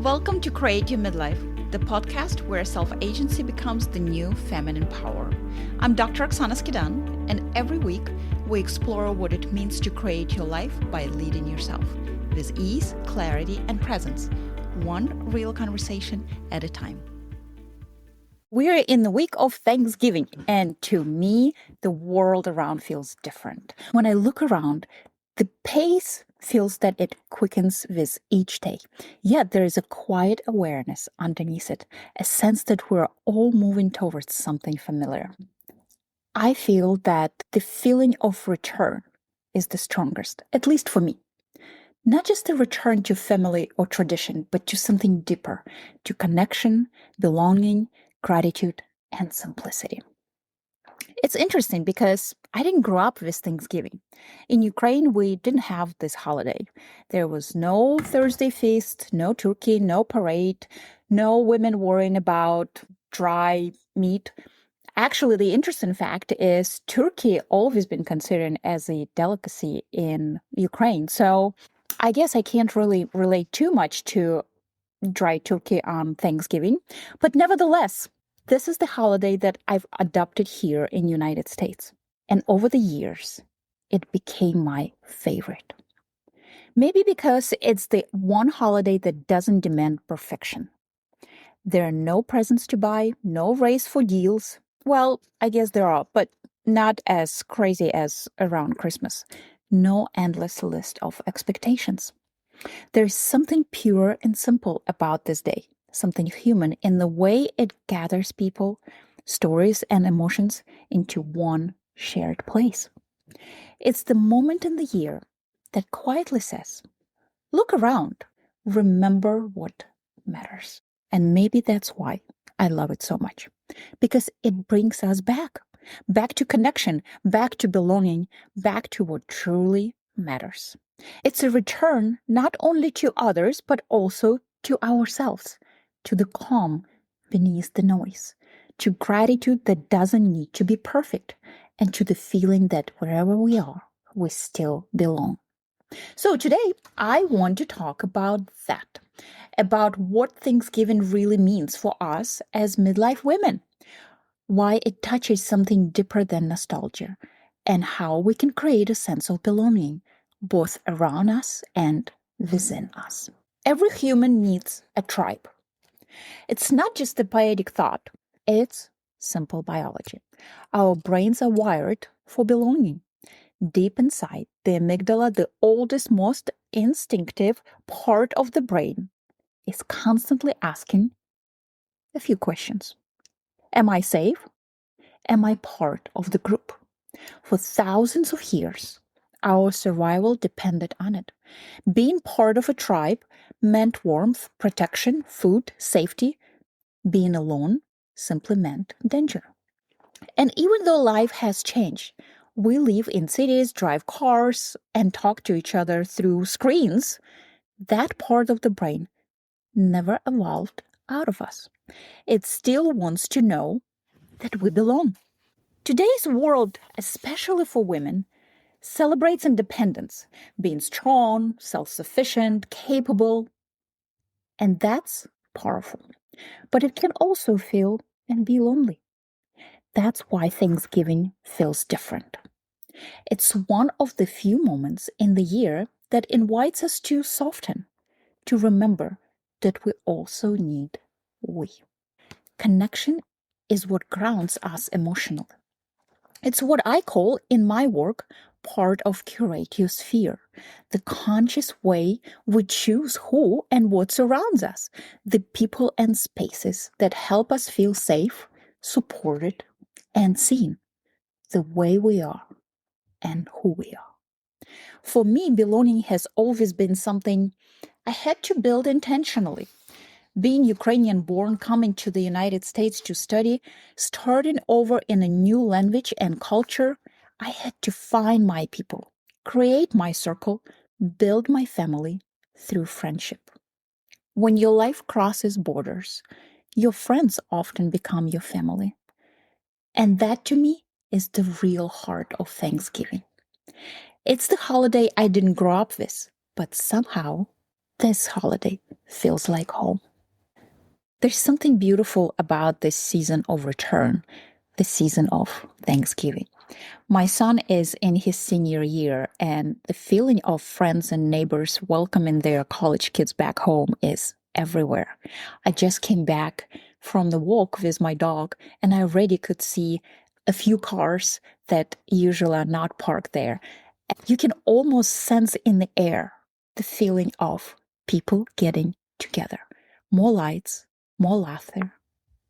Welcome to Create Your Midlife, the podcast where self-agency becomes the new feminine power. I'm Dr. Oksana Skidan, and every week we explore what it means to create your life by leading yourself with ease, clarity, and presence, one real conversation at a time. We're in the week of Thanksgiving, and to me, the world around feels different. When I look around, the pace feels that it quickens with each day. Yet there is a quiet awareness underneath it, a sense that we're all moving towards something familiar. I feel that the feeling of return is the strongest, at least for me. Not just a return to family or tradition, but to something deeper, to connection, belonging, gratitude, and simplicity. It's interesting because I didn't grow up with Thanksgiving. In Ukraine, we didn't have this holiday. There was no Thursday feast, no turkey, no parade, no women worrying about dry meat. Actually, the interesting fact is turkey always been considered as a delicacy in Ukraine. So I guess I can't really relate too much to dry turkey on Thanksgiving. But nevertheless, this is the holiday that I've adopted here in the United States. And over the years, it became my favorite. Maybe because it's the one holiday that doesn't demand perfection. There are no presents to buy, no race for deals. Well, I guess there are, but not as crazy as around Christmas. No endless list of expectations. There's something pure and simple about this day, something human in the way it gathers people, stories, and emotions into one shared place. It's the moment in the year that quietly says, look around, remember what matters. And maybe that's why I love it so much, because it brings us back to connection, back to belonging, back to what truly matters. It's a return not only to others, but also to ourselves, to the calm beneath the noise, to gratitude that doesn't need to be perfect, and to the feeling that wherever we are, we still belong. So today, I want to talk about that, about what Thanksgiving really means for us as midlife women, why it touches something deeper than nostalgia, and how we can create a sense of belonging both around us and within us. Every human needs a tribe. It's not just a poetic thought, it's simple biology. Our brains are wired for belonging. Deep inside, the amygdala, the oldest, most instinctive part of the brain, is constantly asking a few questions. Am I safe? Am I part of the group? For thousands of years, our survival depended on it. Being part of a tribe meant warmth, protection, food, safety. Being alone simply meant danger. And even though life has changed, we live in cities, drive cars, and talk to each other through screens, that part of the brain never evolved out of us. It still wants to know that we belong. Today's world, especially for women, celebrates independence, being strong, self-sufficient, capable, and that's powerful. But it can also feel and be lonely. That's why Thanksgiving feels different. It's one of the few moments in the year that invites us to soften, to remember that we also need we. Connection is what grounds us emotionally. It's what I call in my work part of Curate Your Sphere, the conscious way we choose who and what surrounds us, the people and spaces that help us feel safe, supported, and seen, the way we are and who we are. For me, belonging has always been something I had to build intentionally. Being Ukrainian born, coming to the United States to study, starting over in a new language and culture, I had to find my people, create my circle, build my family through friendship. When your life crosses borders, your friends often become your family. And that to me is the real heart of Thanksgiving. It's the holiday I didn't grow up with, but somehow This holiday feels like home. There's something beautiful about this season of return, the season of Thanksgiving. My son is in his senior year, and the feeling of friends and neighbors welcoming their college kids back home is everywhere. I just came back from the walk with my dog, and I already could see a few cars that usually are not parked there. You can almost sense in the air the feeling of people getting together. More lights, more laughter.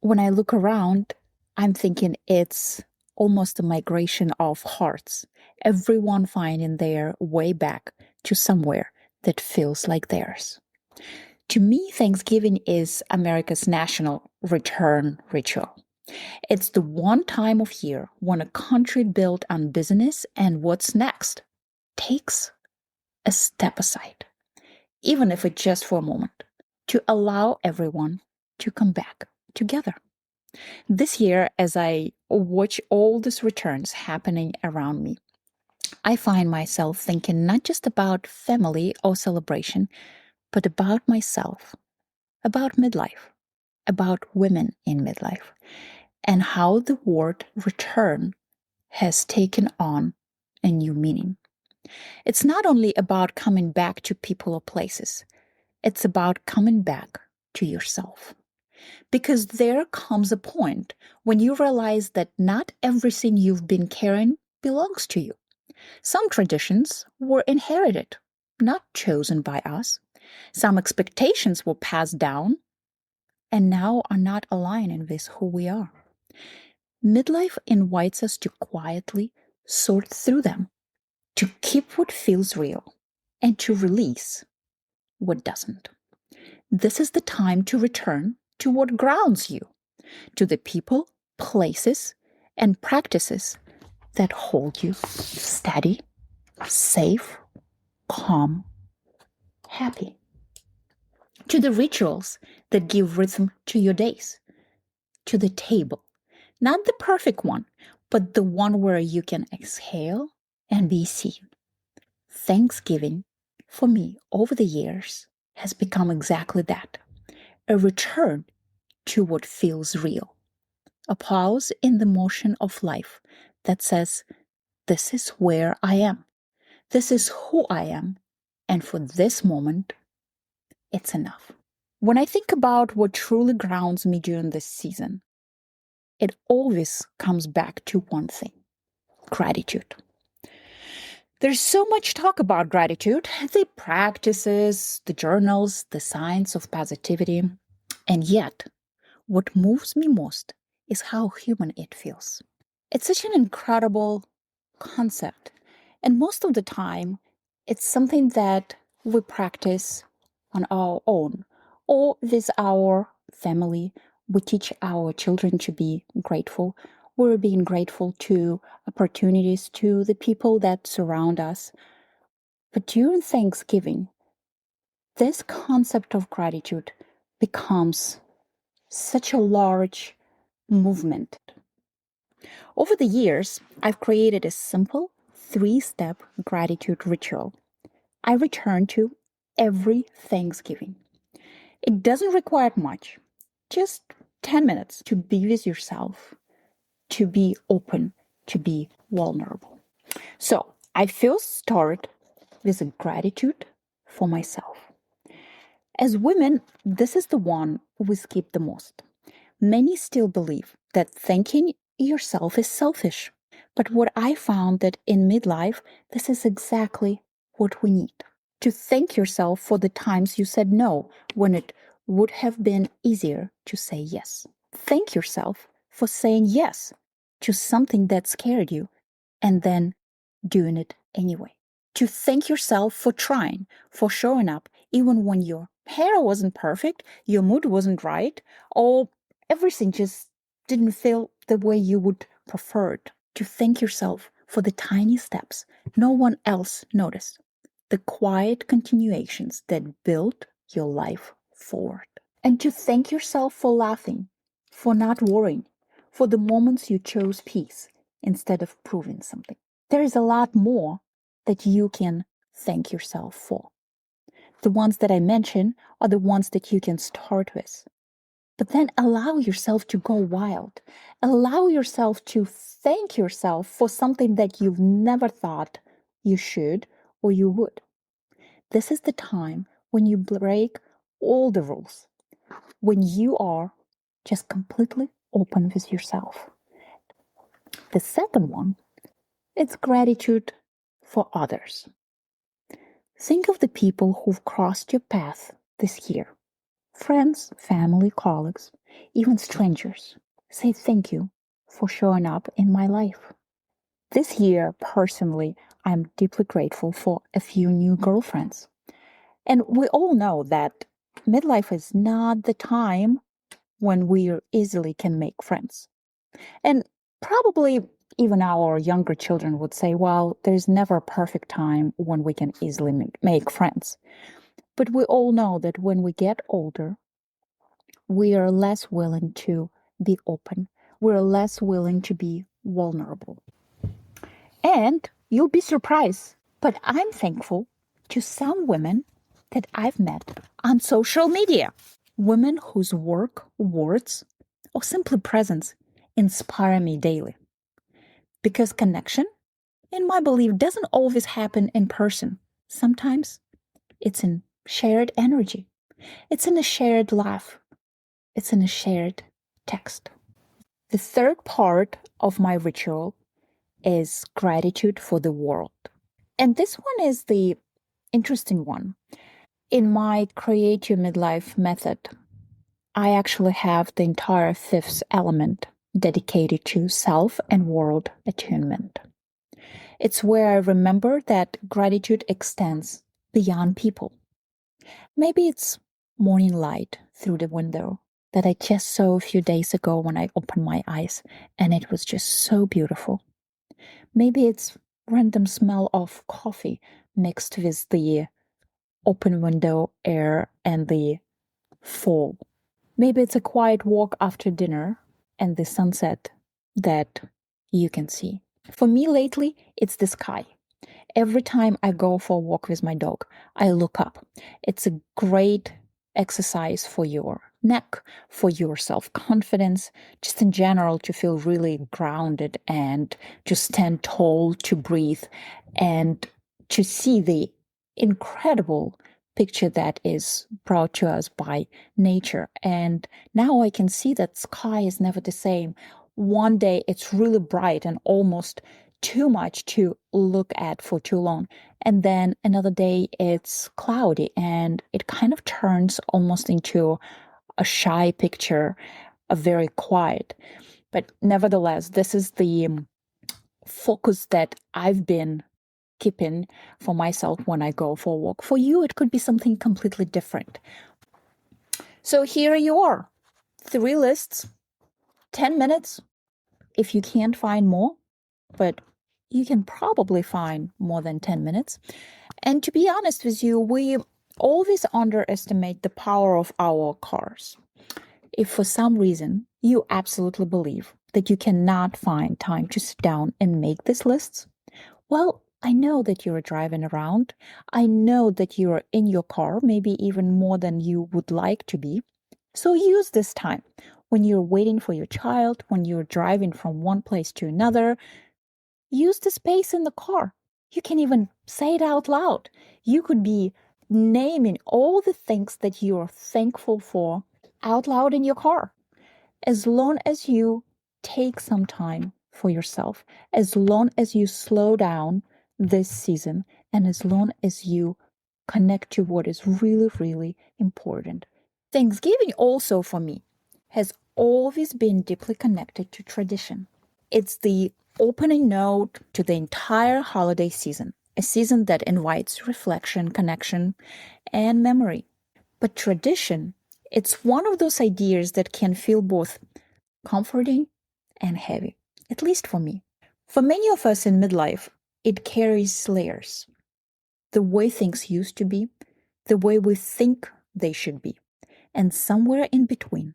When I look around, I'm thinking it's almost a migration of hearts, everyone finding their way back to somewhere that feels like theirs. To me, Thanksgiving is America's national return ritual. It's the one time of year when a country built on business and what's next takes a step aside, even if it's just for a moment, to allow everyone to come back together. This year, as I watch all these returns happening around me, I find myself thinking not just about family or celebration, but about myself, about midlife, about women in midlife, and how the word return has taken on a new meaning. It's not only about coming back to people or places, it's about coming back to yourself. Because there comes a point when you realize that not everything you've been carrying belongs to you. Some traditions were inherited, not chosen by us. Some expectations were passed down and now are not aligning with who we are. Midlife invites us to quietly sort through them, to keep what feels real, and to release what doesn't. This is the time to return to what grounds you, to the people, places, and practices that hold you steady, safe, calm, happy. To the rituals that give rhythm to your days, to the table. Not the perfect one, but the one where you can exhale and be seen. Thanksgiving, for me, over the years, has become exactly that, a return to what feels real, a pause in the motion of life that says, this is where I am, this is who I am, and for this moment, it's enough. When I think about what truly grounds me during this season, it always comes back to one thing: gratitude. There's so much talk about gratitude, the practices, the journals, the science of positivity. And yet, what moves me most is how human it feels. It's such an incredible concept. And most of the time, it's something that we practice on our own or with our family. We teach our children to be grateful. We're being grateful to opportunities, to the people that surround us. But during Thanksgiving, this concept of gratitude becomes such a large movement. Over the years, I've created a simple 3-step gratitude ritual I return to every Thanksgiving. It doesn't require much, just 10 minutes to be with yourself, to be open, to be vulnerable. So I first start with a gratitude for myself. As women, this is the one we skip the most. Many still believe that thanking yourself is selfish. But what I found that in midlife, this is exactly what we need. To thank yourself for the times you said no when it would have been easier to say yes. Thank yourself for saying yes to something that scared you and then doing it anyway. To thank yourself for trying, for showing up, even when your hair wasn't perfect, your mood wasn't right, or everything just didn't feel the way you would prefer it. To thank yourself for the tiny steps no one else noticed, the quiet continuations that built your life forward. And to thank yourself for laughing, for not worrying, for the moments you chose peace instead of proving something. There is a lot more that you can thank yourself for. The ones that I mention are the ones that you can start with. But then allow yourself to go wild. Allow yourself to thank yourself for something that you've never thought you should or you would. This is the time when you break all the rules, when you are just completely open with yourself. The second one, it's gratitude for others. Think of the people who've crossed your path this year. Friends, family, colleagues, even strangers. Say thank you for showing up in my life. This year, personally, I'm deeply grateful for a few new girlfriends. And we all know that midlife is not the time when we easily can make friends. And probably even our younger children would say, well, there's never a perfect time when we can easily make friends. But we all know that when we get older, we are less willing to be open. We're less willing to be vulnerable. And you'll be surprised, but I'm thankful to some women that I've met on social media. Women whose work, words, or simply presence inspire me daily. Because connection, in my belief, doesn't always happen in person. Sometimes it's in shared energy. It's in a shared laugh. It's in a shared text. The third part of my ritual is gratitude for the world. And this one is the interesting one. In my Create Your Midlife method, I actually have the entire fifth element dedicated to self and world attunement. It's where I remember that gratitude extends beyond people. Maybe it's morning light through the window that I just saw a few days ago when I opened my eyes, and it was just so beautiful. Maybe it's random smell of coffee mixed with the open window air and the fall. Maybe it's a quiet walk after dinner and the sunset that you can see. For me lately, it's the sky. Every time I go for a walk with my dog, I look up. It's a great exercise for your neck, for your self-confidence, just in general to feel really grounded and to stand tall, to breathe, and to see the incredible picture that is brought to us by nature. And now I can see that sky is never the same. One day it's really bright and almost too much to look at for too long. And then another day it's cloudy and it kind of turns almost into a shy picture, a very quiet. But nevertheless, this is the focus that I've been keeping for myself when I go for a walk. For you, it could be something completely different. So here you are, 3 lists, 10 minutes. If you can't find more, but you can probably find more than 10 minutes. And to be honest with you, we always underestimate the power of our cars. If for some reason you absolutely believe that you cannot find time to sit down and make these lists, well, I know that you're driving around. I know that you're in your car, maybe even more than you would like to be. So use this time when you're waiting for your child, when you're driving from one place to another. Use the space in the car. You can even say it out loud. You could be naming all the things that you're thankful for out loud in your car. As long as you take some time for yourself, as long as you slow down this season, and as long as you connect to what is really, really important. Thanksgiving also for me has always been deeply connected to tradition. It's the opening note to the entire holiday season, a season that invites reflection, connection, and memory. But tradition, it's one of those ideas that can feel both comforting and heavy, at least for me. For many of us in midlife, it carries layers. The way things used to be, the way we think they should be, and somewhere in between,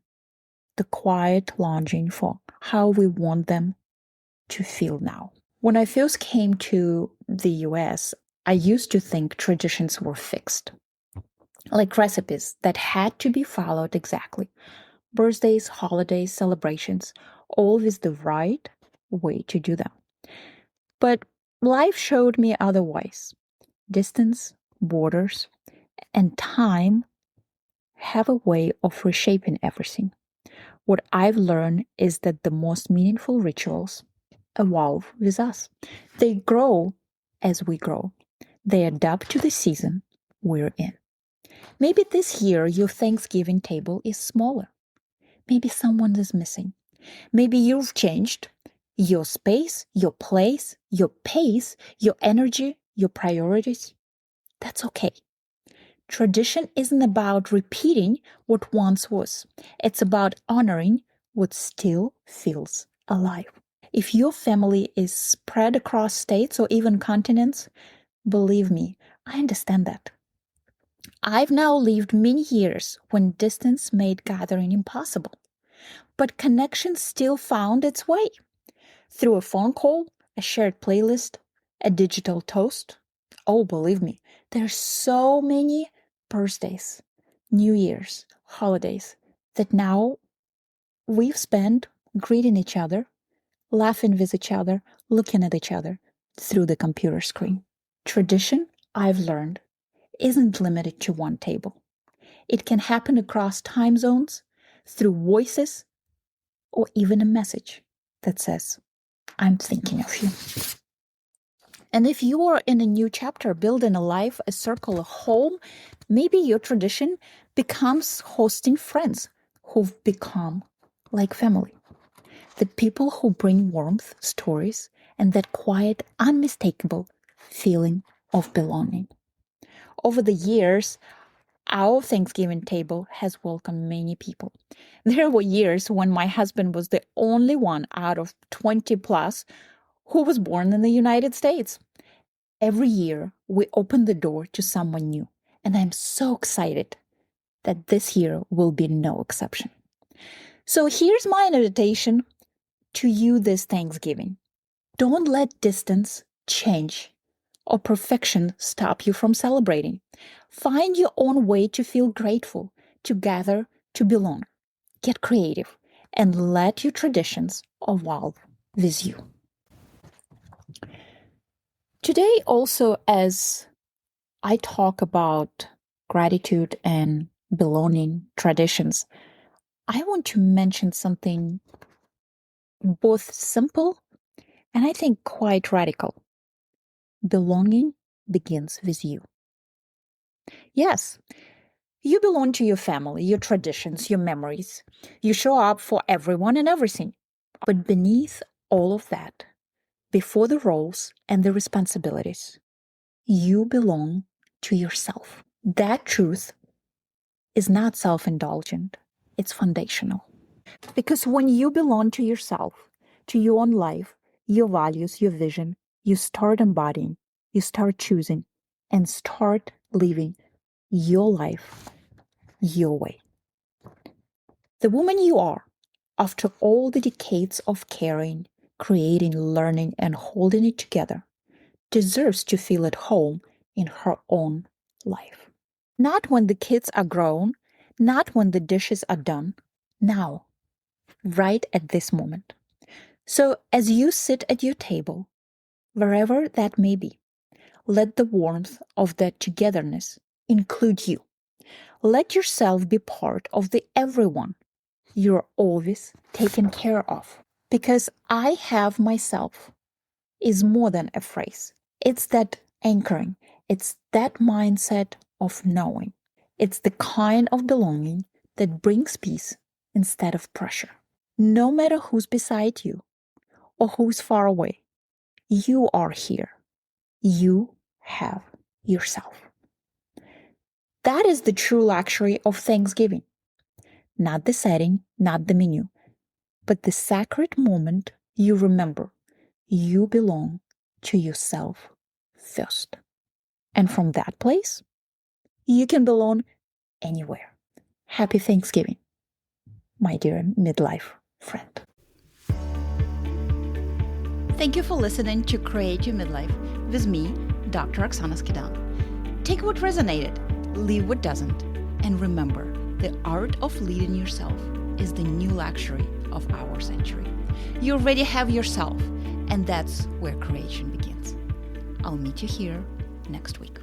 the quiet longing for how we want them to feel now. When I first came to the US, I used to think traditions were fixed. like recipes that had to be followed exactly. Birthdays, holidays, celebrations, always the right way to do them. But life showed me otherwise. Distance, borders, and time have a way of reshaping everything. What I've learned is that the most meaningful rituals evolve with us. They grow as we grow, they adapt to the season we're in. Maybe this year your Thanksgiving table is smaller. Maybe someone is missing. Maybe you've changed your space, your place, your pace, your energy, your priorities. That's okay. Tradition isn't about repeating what once was, it's about honoring what still feels alive. If your family is spread across states or even continents, believe me, I understand that. I've now lived many years when distance made gathering impossible, but connection still found its way through a phone call, a shared playlist, a digital toast. Oh, believe me, there's so many birthdays, New Year's, holidays that now we've spent greeting each other, laughing with each other, looking at each other through the computer screen. Tradition, I've learned, isn't limited to one table. It can happen across time zones, through voices, or even a message that says, I'm thinking of you. And if you are in a new chapter, building a life, a circle, a home, maybe your tradition becomes hosting friends who've become like family. The people who bring warmth, stories, and that quiet, unmistakable feeling of belonging. Over the years, our Thanksgiving table has welcomed many people. There were years when my husband was the only one out of 20 plus who was born in the United States. Every year, we open the door to someone new, and I'm so excited that this year will be no exception. So here's my invitation to you this Thanksgiving. Don't let distance, change, or perfection stop you from celebrating. Find your own way to feel grateful, to gather, to belong. Get creative and let your traditions evolve with you. Today, also, as I talk about gratitude and belonging traditions, I want to mention something both simple and I think quite radical. Belonging begins with you. Yes, you belong to your family, your traditions, your memories. You show up for everyone and everything. But beneath all of that, before the roles and the responsibilities, you belong to yourself. That truth is not self indulgent, it's foundational. Because when you belong to yourself, to your own life, your values, your vision, you start embodying, you start choosing, and start living your life your way. The woman you are, after all the decades of caring, creating, learning, and holding it together, deserves to feel at home in her own life. Not when the kids are grown, not when the dishes are done, now, right at this moment. So, as you sit at your table, wherever that may be, let the warmth of that togetherness include you. Let yourself be part of the everyone you're always taken care of. Because I have myself is more than a phrase. It's that anchoring. It's that mindset of knowing. It's the kind of belonging that brings peace instead of pressure. No matter who's beside you or who's far away, you are here. You have yourself. That is the true luxury of Thanksgiving. Not the setting, not the menu, but the sacred moment you remember you belong to yourself first. And from that place, you can belong anywhere. Happy Thanksgiving, my dear midlife friend. Thank you for listening to Create Your Midlife with me, Dr. Oksana Skidan. Take what resonated, live what doesn't, and remember, the art of leading yourself is the new luxury of our century. You already have yourself, and that's where creation begins. I'll meet you here next week.